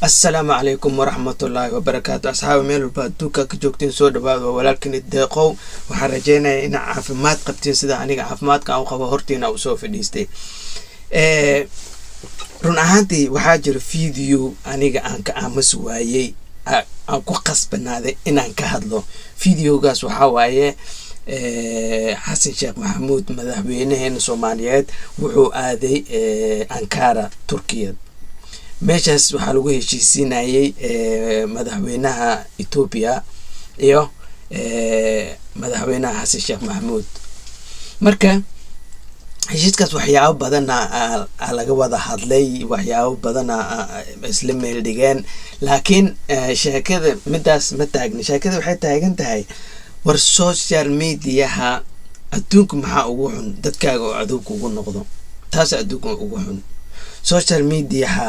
السلام عليكم ورحمة الله وبركاته. أصحاب ميل البادوكا كجوكتين سود بعض ولكن الدقو وحرجينا إن عافمات قبتين سدا عنيق عافمات كأو خبرتين أو سوف ديستي. رون أهانتي وحاجر فيديو عنيق أنك أمس وايي أنكو قصبنا هذا إن أنك هذلو فيديو قاس وحوايه حسن شيخ محمود مذهبينهن سوماليات وحو آذي أنكارا تركيا meeshaas waxaa lagu heshiisinayay madaxweynaha Ethiopia iyo madaxweynaha Xasan Sheikh Maxamuud. Marka heshiiskaas waxyaabo badan laga wada hadlay, waxyaabo badan isla meel dhigeen, laakiin sheekada midaas ma taagna. Sheekada waxay taagan tahay war social media-ha adduunka maxaa ugu xun dadkaaga oo adduunka ugu noqdo. taas adduunka ugu xun social media-ha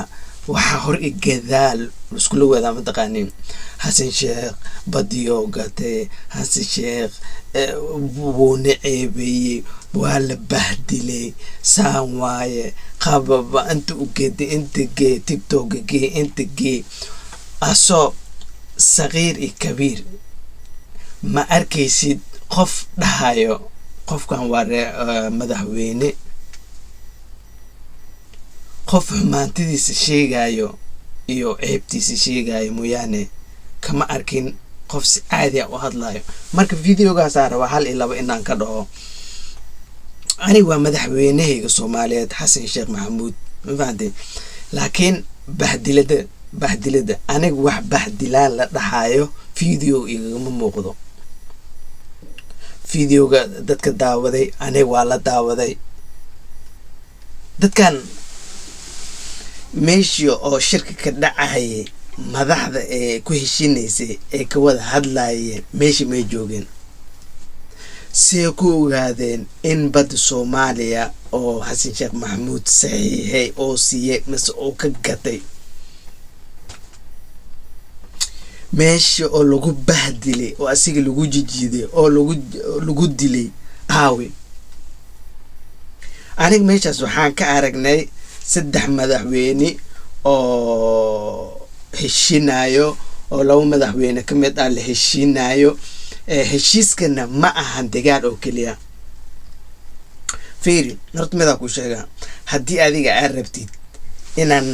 waxa hor igadaal isku wada mataqaanin Xasan Sheikh badiyo gatay Xasan Sheikh wuuna ceebay wala bahdilay saan waaye qababa inta u geedi inta gee TikTok gee inta gee aso صغير iyo kabiir ma arkaysid qof dhahayo qofkan waa madaxweyne qof xumaantidiisa sheegayo iyo ceebtiisa sheegayo mooyaane kama arkin qof si caadi ah u hadlayo. marka videogaas aan raba hal iyo laba inaan ka dhaho ani waa madaxweynahayga Soomaaliyeed Xasan Sheikh Maxamuud ma fahanteen, laakiin bahdilada aniga wax bahdilaan la dhahayo video igama muuqdo. videoga dadka daawaday aniga waa la daawaday. dadkan meeshii oo shirka ka dhacay madaxda ee ku heshiinaysay ee ka wada hadlaayeen meeshii may joogeen si ku ogaadeen in bad Soomaaliya oo Xasan Sheikh Maxamuud saxiixay oo siiyay mas oo ka gatay meeshii oo lagu bahdilay oo asiga lagu jijiiday oo lagu dilay aawi. aniga meeshaas waxaan ka aragnay saddex madaxweyne oo heshiinayo oo laba madaxweyne ka mid ah la heshiinayo. heshiiskana ma ahan dagaal oo kaliya. fiiri horta mid ku sheega haddii adiga aad rabtid inaad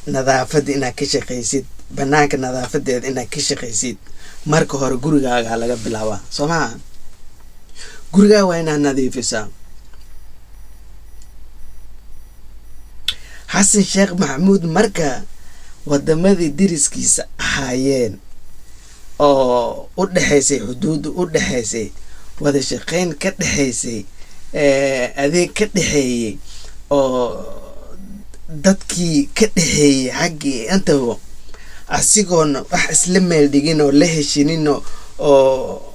nadaafada inaad ka shaqaysid banaanka nadaafadeeda inaad ka shaqaysid marka hore gurigaaga laga bilaabaa soo ma gurigaaga waa inaad nadiifisaa. Xasan Sheikh Maxamuud marka wadamadii diriskiisa ahaayeen oo u dhaxaysay xuduud u dhaxaysay wada shaqeyn ka dhaxaysay adeeg ka dhaxeeyay oo dadkii ka dhaxeeyay xaqii intaba asigoona wax isla meel dhigin oo la heshinin oo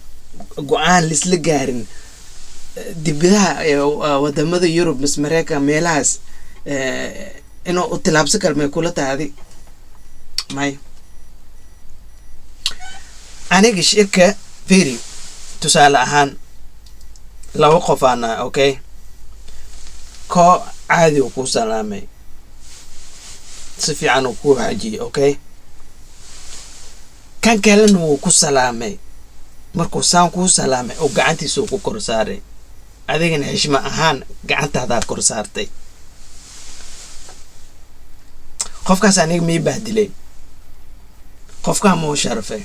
go'aan lisla gaarin dibadaha wadamada Yurub mis Mareykan meelahaas inuu u tilaabsan karo may kula tahay may aniga shirka fiiri tusaale ahaan laba qof ana okay ko caadi ku salaamay si fiican ku haji okay kan kalena uu ku salaamay markuu saan ku salaamay oo gacantiisa ku kor saaray adigana xishma ahaan gacantaada kor saartay qofkaas aniga may bahdilay qofka ma sharafay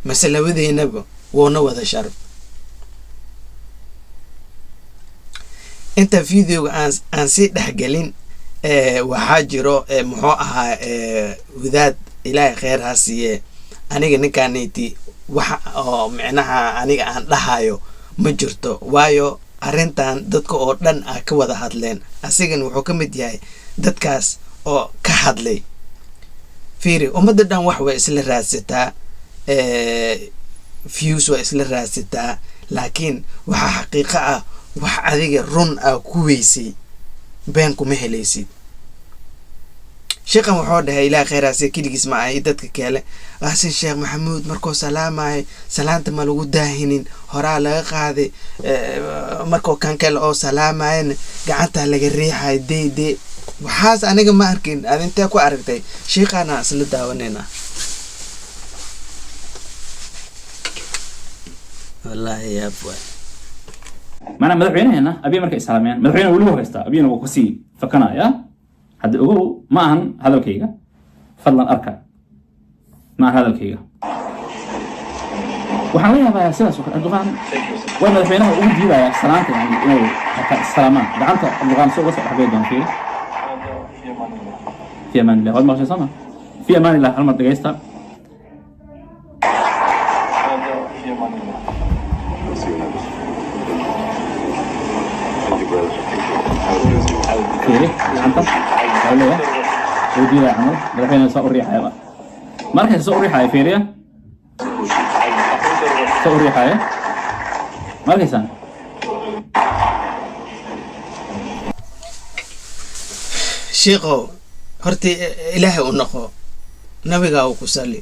masalawadeynaba woona wada sharaf. inta videoga aan si dhaxgalin waxaa jiro muxuu ahaa wadaad ilaahay khayr ha siiye aniga ninkaaniti waxa oo micnaha aniga aan dhahayo ma jirto waayo arrintan dadka oo dhan ka wada hadleen asigan wuxuu ka mid yahay dadkaas oo ka hadlay. fiiri ummadda dhan wax way isla raadsataa views way isla raadsataa laakiin waxa xaqiiqo ah wax adiga run ah ku weysay been kuma helaysid. sheekhan wuxuu dhahay ilaa khayraasi kiligiis ma ay dadka kale Xasan Sheikh Maxamuud markuu salaamay salaanta ma lagu daahinin horaa laga qaaday markuu kan kale oo salaamayna gacanta laga riixay deede waxaas aniga ma arkin aad intee ku aragtay sheekana isla daawanayna wallahi ya boy mana madaxweynaheena abiy markay islaameen madaxweynaha wali waa haysta abiyana waa ku sii fakanaya hadda ogow ma ahan hadalkayga fadlan arka ma hadalkayga waxaan la yaabaa sidaas oo Erdogan waa madaxweynaha ugu diidaya salaanta yani inuu xataa salaamaan gacanta Erdogan soo wasa xabay doon fiir في امان الله هذا ما شيء صنع في امان الله هل ما دغيستا في امان الله كيري انت ولا يا ودي لا عمل الحين سو ريحه بقى markay soo riixay fiiriya soo riixay markaysan sheekho horta ilaahay u noqo nabiga uu ku sali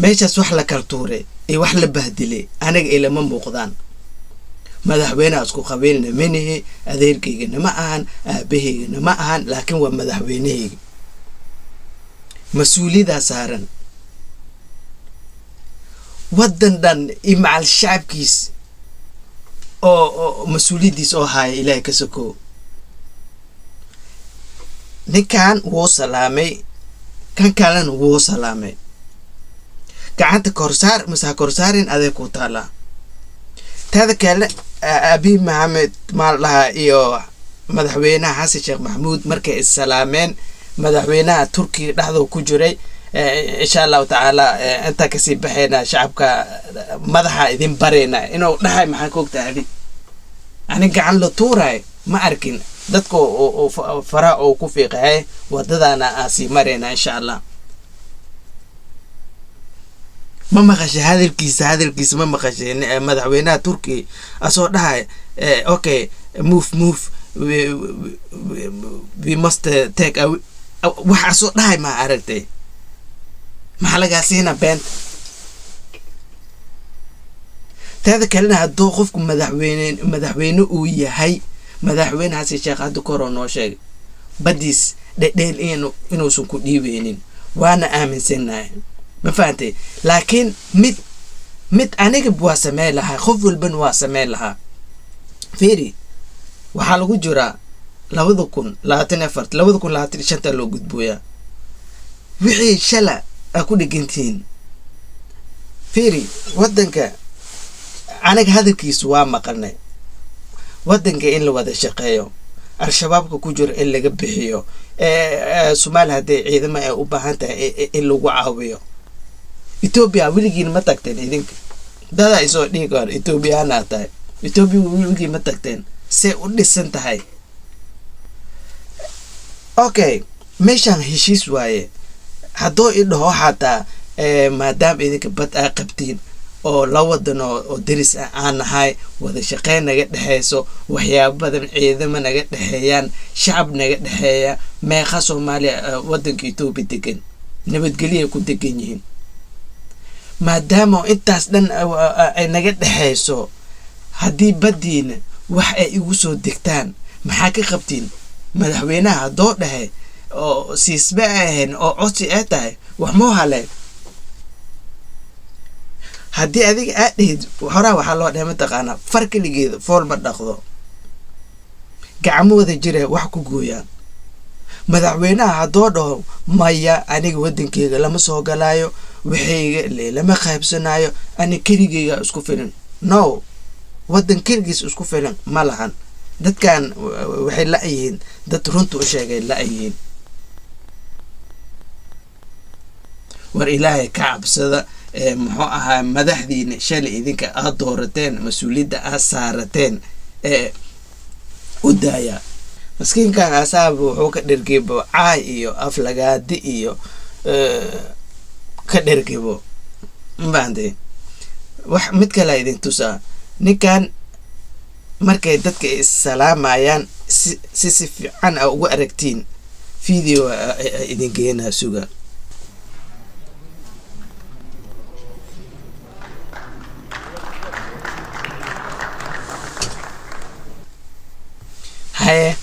meeshaas wax la kartuure iyo wax la bahdile anaga ilama muuqdaan madaxweynaha isku qabiilna minihi adeerkayga ma ahan aabahayga ma ahan laakiin waa madaxweynahayga mas'uuliyada saaran wadan dhan imaal shacabkiis oo mas'uuliyadiis oo haya ilaahay ka soko ninkan wuu salaamay kan kalena wuu salaamay gacanta korsaar masa korsaarin adeeg ku taala taada kale abi maxamed maalaha iyo madaxweynaha xasan sheekh maxamuud markay salaameen madaxweynaha turkiga dhaxdo ku jiray insha Allah taala inta ka sii baxeena shacabka madaxa idin bareena inuu dhaxay maxaa ku ogtahay ani gacan la tuuray ma arkin dadku oo fara oo ku fiiqay wadadana aasi mareena insha Allah ma maqashay hadalkiisa ma maqashay madaxweynaha turkiga asoo dhahay okay move we must take a waxa soo dhahay ma aragtay maxaa laga siina been taada kalena hadduu qofku madaxweyne uu yahay madaxweyne xasan sheekh hadda koro noo sheegay badiis dhedheel inuusan ku dhiibeynin waana aaminsanahay ma fahantay laakiin mid aniga waa sameyn lahaa qof walban waa sameyn lahaa fiiri waxaa lagu jiraa 2024 loo gudbooyaa wixii shala ku dhigantiin fiiri wadanka anaga hadalkiisu waa maqalnay wadanka in la wada shaqeeyo al-shabaabka ku jira in laga bixiyo Soomaaliya hadday ciidamo ay u baahan tahay in lagu caawiyo Ethiopia wiligiin ma tagteen idinka dada isoo dhiigaan Ethiopiana tahay Ethiopia wiligiin ma tagteen see u dhisan tahay okay meeshan heshiis waaye haddoo idhaho xataa maadaama idinka bad aa qabtiin oo la wadan oo deris aan nahay wada shaqeyn naga dhexeyso waxyaabo badan ciidamo naga dhexeeyaan shacab naga dhexeeya meeqa Soomaaliya wadanka Ethiopia degan nabadgelyo ku degan yihiin maadaama intaas dhan ay naga dhexeyso haddii badiina wax ay igu soo degtaan maxaa ka qabtiin madaxweynaha haddoo dhahay oo siisba ahayn oo codsi ay tahay wax moo haleen haddii adiga aad dhahid horaa waxaa loo dhahay mataqaanaa far keligeeda fool ma dhaqdo gacmooda jira wax ku gooyaan madaxweynaha haddoo dhaho maya aniga wadankeyga lama soo galaayo waxayga lama qaybsanayo ani keligeyga isku filan no wadan keligiis isku filan ma lahan dadkan waxay la yihiin dad runta u sheegay la yihiin war ilaahay ka cabsada muxuu ahaa madaxdiina shalay idinka aad doorateen mas'uuliyadda aad saarateen u daaya maskiinkan asaab wuxuu ka dhergebo caay iyo aflagaadi iyo ka dhergebo maande wax mid kale idin tusaa ninkan markay dadka salaamayaan si fiican ugu aragtiin video idin geena suga haye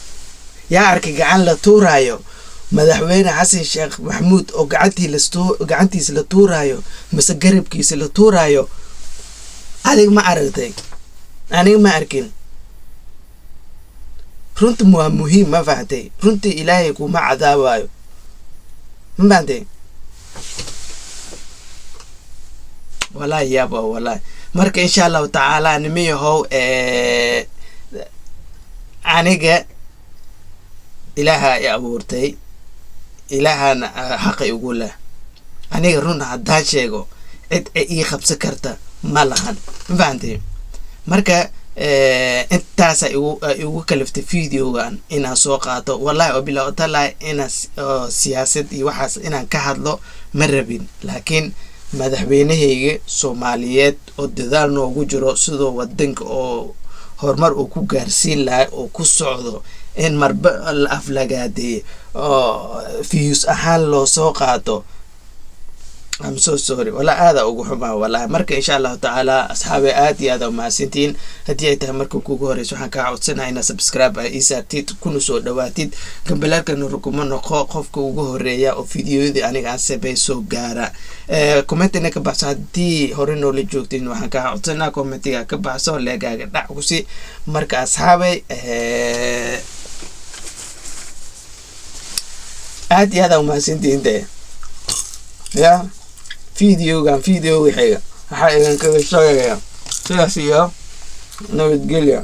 yaa arkay gacan la tuuraayo madaxweyne xasan sheekh maxamuud oo gacantiisa la tuuraayo mise garabkiisa la tuuraayo adiga ma aragtay aniga ma arkin runta waa muhiim ma fahamtay runtii ilaahay kuma cadaabayo ma fahamtay wallaahi yaaba wallaahi marka insha allahu tacaala nimiyahow aniga ilaaha i abuurtay ilaahana xaqi ugu leh aniga run haddaan sheego cid ii qabsan karta ma lahan ma fahamtay marka intaasa igu kaliftay videogan inaan soo qaato wallahi oo bilaa taala inaan siyaasad iyo waxaas inaan ka hadlo ma rabin laakiin madaxweynahayga Soomaaliyeed oo dadaal noogu jiro sidoo wadanka oo horumar uu ku gaarsiin lahaa oo ku socdo in marba la aflagaadey oo views ahaan loo soo qaato I'm so sorry wala aada ugu xumaa wallahi marka insha Allah taala asxaabe aad iyo aad u mahadsantiin hadii ay tahay marka kugu horeyso waxaan ka codsanayaa inaad subscribe ay saartid kuna soo dhawaatid gambalaalka nurukumo noqo qofka ugu horeeya oo fiidiyoodii aniga aan sameeyay soo gaara comment-ina ka baxso hadii hore noo la joogtiin waxaan ka codsanayaa comment-iga ka baxso leegaaga dhac ku si marka asxaabe aad iyo aad u mahadsantiin ya video وحيقة waxaa idin kaga sheegaya sidaas iyo nabadgelyo